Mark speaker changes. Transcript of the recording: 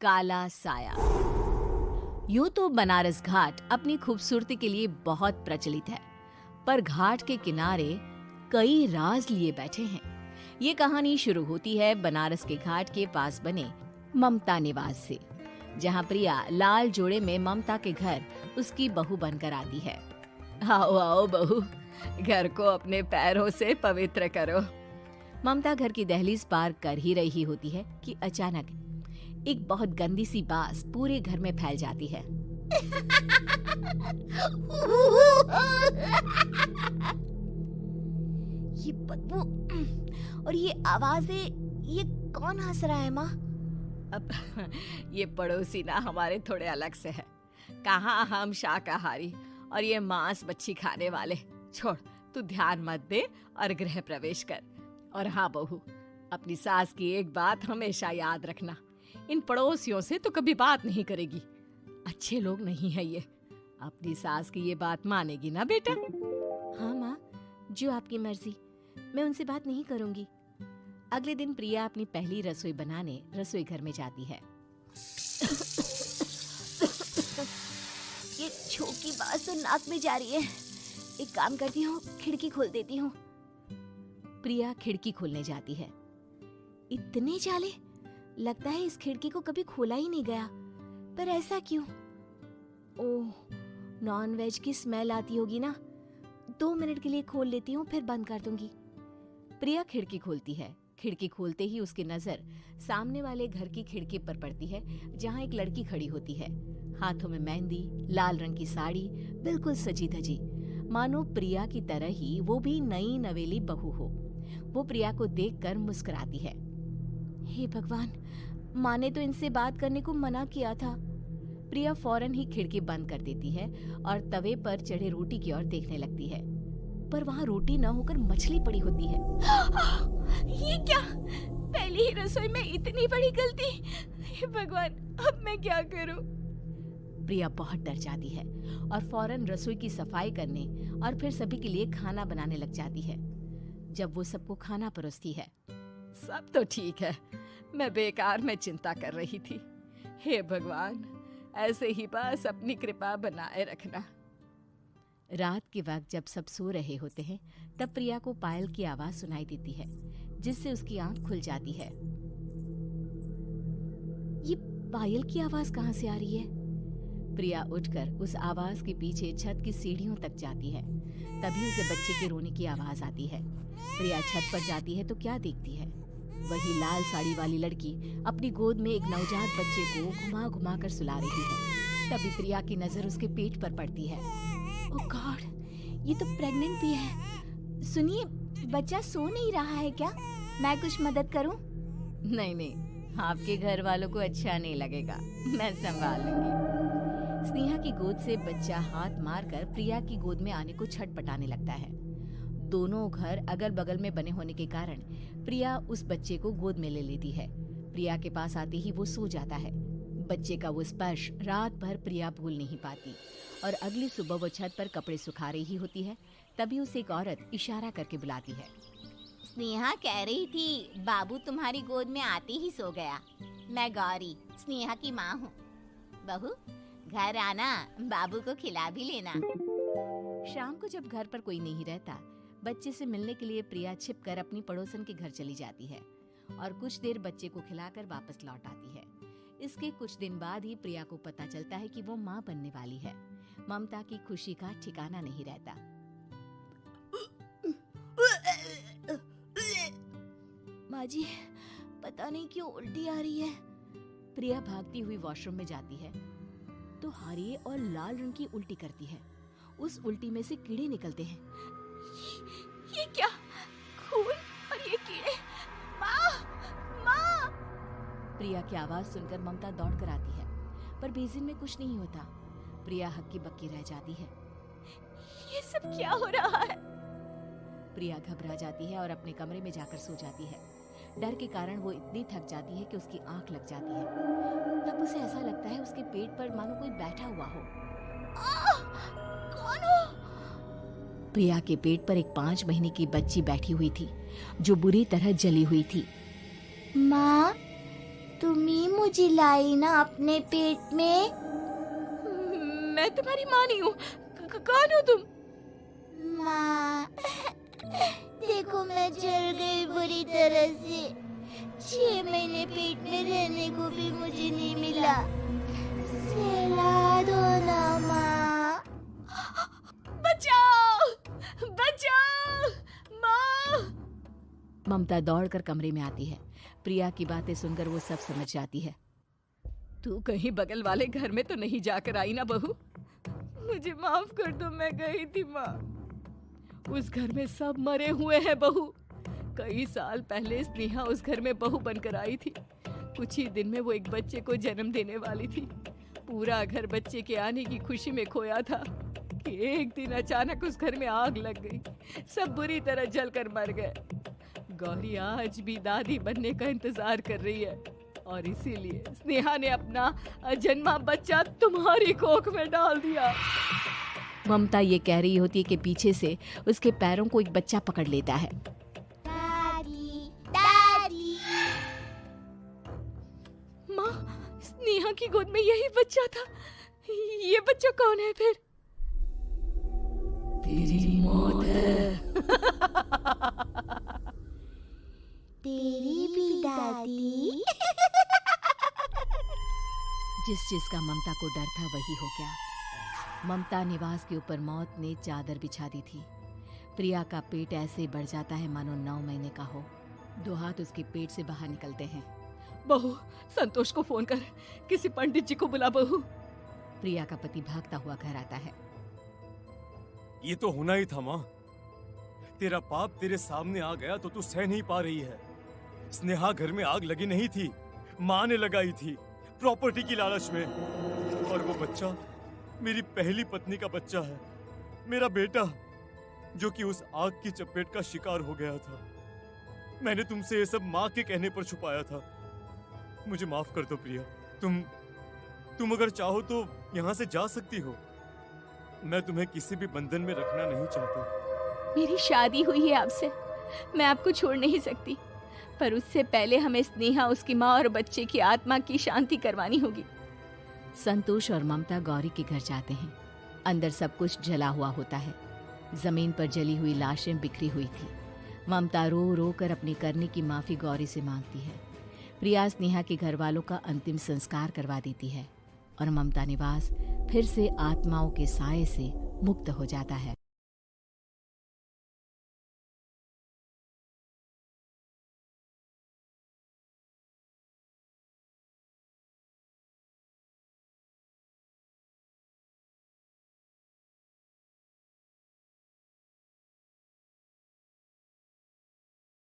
Speaker 1: काला साया। यूं तो बनारस घाट अपनी खूबसूरती के लिए बहुत प्रचलित है, पर घाट के किनारे कई राज लिए बैठे हैं। ये कहानी शुरू होती है बनारस के घाट के पास बने ममता निवास से, जहाँ प्रिया लाल जोड़े में ममता के घर उसकी बहू बनकर आती है। आओ आओ बहू, घर को अपने पैरों से पवित्र करो। ममता घर की दहलीज पार कर ही रही होती है कि अचानक एक बहुत गंदी सी बास पूरे घर में फैल जाती है।
Speaker 2: ये बदबू और ये आवाजें, ये कौन हंस रहा है माँ?
Speaker 1: अब ये पड़ोसी ना हमारे थोड़े अलग से है। कहाँ हम शाकाहारी और ये मांस मच्छी खाने वाले। छोड़, तू ध्यान मत दे और गृह प्रवेश कर। और हाँ बहू, अपनी सास की एक बात हमेशा याद रखना, इन पड़ोसियों से तो कभी बात नहीं करेगी। अच्छे लोग नहीं है ये। अपनी सास की ये बात मानेगी ना बेटा?
Speaker 2: हाँ माँ, जो आपकी मर्जी, मैं उनसे बात नहीं करूंगी।
Speaker 1: अगले दिन प्रिया अपनी पहली रसोई बनाने रसोई घर में जाती है।
Speaker 2: ये छोकी बात तो नाक में जा रही है। एक काम करती हूँ, खिड़की खोल देती हूँ।
Speaker 1: प्रिया खिड़की खोलने जाती है।
Speaker 2: इतने जाले, लगता है इस खिड़की को कभी खोला ही नहीं गया। पर ऐसा क्यों? ओह, नॉन वेज की स्मेल आती होगी ना। 2 मिनट के लिए खोल लेती हूँ, फिर बंद कर दूंगी।
Speaker 1: प्रिया खिड़की खोलती है। खिड़की खोलते ही उसकी नजर सामने वाले घर की खिड़की पर पड़ती है, जहाँ एक लड़की खड़ी होती है। हाथों में मेहंदी, लाल रंग की साड़ी, बिल्कुल सजी धजी, मानो प्रिया की तरह ही वो भी नई नवेली बहू हो। वो प्रिया को देखकर मुस्कुराती है।
Speaker 2: हे भगवान, माँ ने तो इनसे बात करने को मना किया था।
Speaker 1: प्रिया फौरन ही खिड़की बंद कर देती है और तवे पर चढ़े रोटी की ओर देखने लगती है, पर वहाँ रोटी न होकर मछली पड़ी होती है।
Speaker 2: ये क्या? पहली ही रसोई में इतनी बड़ी गलती। हे भगवान, अब मैं क्या करूं?
Speaker 1: प्रिया बहुत डर जाती है और फौरन रसोई की सफाई करने और फिर सभी के लिए खाना बनाने लग जाती है। जब वो सबको खाना परोसती है, सब तो ठीक है, मैं बेकार में चिंता कर रही थी। हे भगवान, ऐसे ही बस अपनी कृपा बनाए रखना। रात के वक्त जब सब सो रहे होते हैं, तब प्रिया को पायल की आवाज सुनाई देती है, जिससे उसकी आंख खुल जाती है।
Speaker 2: ये पायल की आवाज कहाँ से आ रही है?
Speaker 1: प्रिया उठकर उस आवाज के पीछे छत की सीढ़ियों तक जाती है। तभी उसे बच्चे के रोने की आवाज आती है। प्रिया छत पर जाती है तो क्या देखती है? वही लाल साड़ी वाली लड़की अपनी गोद में एक नवजात बच्चे को घुमा घुमा कर सुला रही है। तभी प्रिया की नजर उसके पेट पर पड़ती है।
Speaker 2: ओह गॉड, ये तो प्रेग्नेंट भी है। सुनिए, बच्चा सो नहीं रहा है क्या? मैं कुछ मदद करूं?
Speaker 1: नहीं नहीं, आपके घर वालों को अच्छा नहीं लगेगा, मैं संभाल लूंगी। स्नेहा की गोद से बच्चा हाथ मारकर प्रिया की गोद में आने को छटपटाने लगता है। दोनों घर अगल बगल में बने होने के कारण प्रिया उस बच्चे को गोद में ले लेती है। प्रिया के पास आते ही वो सो जाता है। बच्चे का वो स्पर्श रात भर प्रिया भूल नहीं पाती और अगली सुबह वो छत पर कपड़े सुखा रही होती है। तभी उसे एक औरत इशारा करके बुलाती है।
Speaker 2: स्नेहा कह रही थी बाबू तुम्हारी गोद में आते ही सो गया। मैं गौरी, स्नेहा की माँ हूँ। बहू, घर आना, बाबू को खिला भी लेना।
Speaker 1: शाम को जब घर पर कोई नहीं रहता, बच्चे से मिलने के लिए प्रिया छिपकर अपनी पड़ोसन के घर चली जाती है और कुछ देर बच्चे को खिलाकर वापस लौट आती है। इसके कुछ दिन बाद ही प्रिया को पता चलता है कि वो माँ बनने वाली है। ममता की खुशी का ठिकाना नहीं रहता।
Speaker 2: माँ जी, पता नहीं क्यों उल्टी आ रही है।
Speaker 1: प्रिया भागती हुई वॉशरूम में जाती है तो हरे और लाल रंग की उल्टी करती है। उस उल्टी में से कीड़े निकलते हैं।
Speaker 2: ये क्या? खून और ये कीड़े! माँ! माँ!
Speaker 1: प्रिया की आवाज सुनकर ममता दौड़ कर आती है, पर बेसिन में कुछ नहीं होता। प्रिया हक्की बक्की रह जाती है।
Speaker 2: ये सब क्या हो रहा है?
Speaker 1: प्रिया घबरा जाती है और अपने कमरे में जाकर सो जाती है। डर के कारण वो इतनी थक जाती है कि उसकी आंख लग जाती है। तब उसे ऐसा लगता है उसके पेट पर मानो कोई बैठा हुआ हो।
Speaker 2: कौन हो?
Speaker 1: प्रिया के पेट पर एक 5 महीने की बच्ची बैठी हुई थी, जो बुरी तरह जली हुई थी।
Speaker 2: माँ, तुम ही मुझे लाई ना अपने पेट में।
Speaker 1: मैं तुम्हारी माँ नहीं हूँ। कौन हो तुम?
Speaker 2: माँ, देखो मैं जल गई बुरी तरह से। 6 महीने पेट में रहने को भी मुझे नहीं मिला। सहला दो ना माँ।
Speaker 1: बचाओ, बचाओ, माँ। ममता दौड़कर कमरे में आती है। प्रिया की बातें सुनकर वो सब समझ जाती है। तू कहीं बगल वाले घर में तो नहीं जाकर आई ना बहू? मुझे माफ कर दो, मैं गई थी माँ। उस घर में सब मरे हुए हैं बहू। कई साल पहले स्नेहा उस घर में बहू बनकर आई थी। कुछ ही दिन में वो एक बच्चे को जन्म देने वाली थी। पूरा घर बच्चे के आने की खुशी में खोया था कि एक दिन अचानक उस घर में आग लग गई। सब बुरी तरह जलकर मर गए। गौरी आज भी दादी बनने का इंतजार कर रही है और इसीलिए स्नेहा ने अपना अजन्मा बच्चा तुम्हारी कोख में डाल दिया। ममता ये कह रही होती है कि पीछे से उसके पैरों को एक बच्चा पकड़ लेता है।
Speaker 2: दादी, दादी।
Speaker 1: माँ, स्नेहा की गोद में यही बच्चा था। ये बच्चा कौन है फिर? तेरी मौत है।
Speaker 2: तेरी भी दादी।
Speaker 1: जिस चीज का ममता को डर था वही हो गया। ममता निवास के ऊपर मौत ने चादर बिछा दी थी। प्रिया का पेट ऐसे बढ़ जाता है मानो 9 महीने का हो। 2 हाथ उसके पेट से बाहर निकलते हैं। बहू, संतोष को फोन कर, किसी पंडित जी को बुला बहू। प्रिया का पति भागता हुआ घर आता है।
Speaker 3: ये तो होना ही था माँ। तेरा पाप तेरे सामने आ गया तो तू सह नहीं पा रही है। स्नेहा घर में आग लगी नहीं थी, माँ ने लगाई थी प्रॉपर्टी की लालच में। और वो बच्चा मेरी पहली पत्नी का बच्चा है, मेरा बेटा, जो कि उस आग की चपेट का शिकार हो गया था। मैंने तुमसे ये सब माँ के कहने पर छुपाया था। मुझे माफ कर दो प्रिया। तुम अगर चाहो तो यहाँ से जा सकती हो। मैं तुम्हें किसी भी बंधन में रखना नहीं चाहता।
Speaker 1: मेरी शादी हुई है आपसे, मैं आपको छोड़ नहीं सकती, पर उससे पहले हमें स्नेहा, उसकी माँ और बच्चे की आत्मा की शांति करवानी होगी। संतोष और ममता गौरी के घर जाते हैं। अंदर सब कुछ जला हुआ होता है। जमीन पर जली हुई लाशें बिखरी हुई थी। ममता रो रो कर अपनी करने की माफी गौरी से मांगती है। प्रिया स्नेहा के घर वालों का अंतिम संस्कार करवा देती है और ममता निवास फिर से आत्माओं के साए से मुक्त हो जाता है।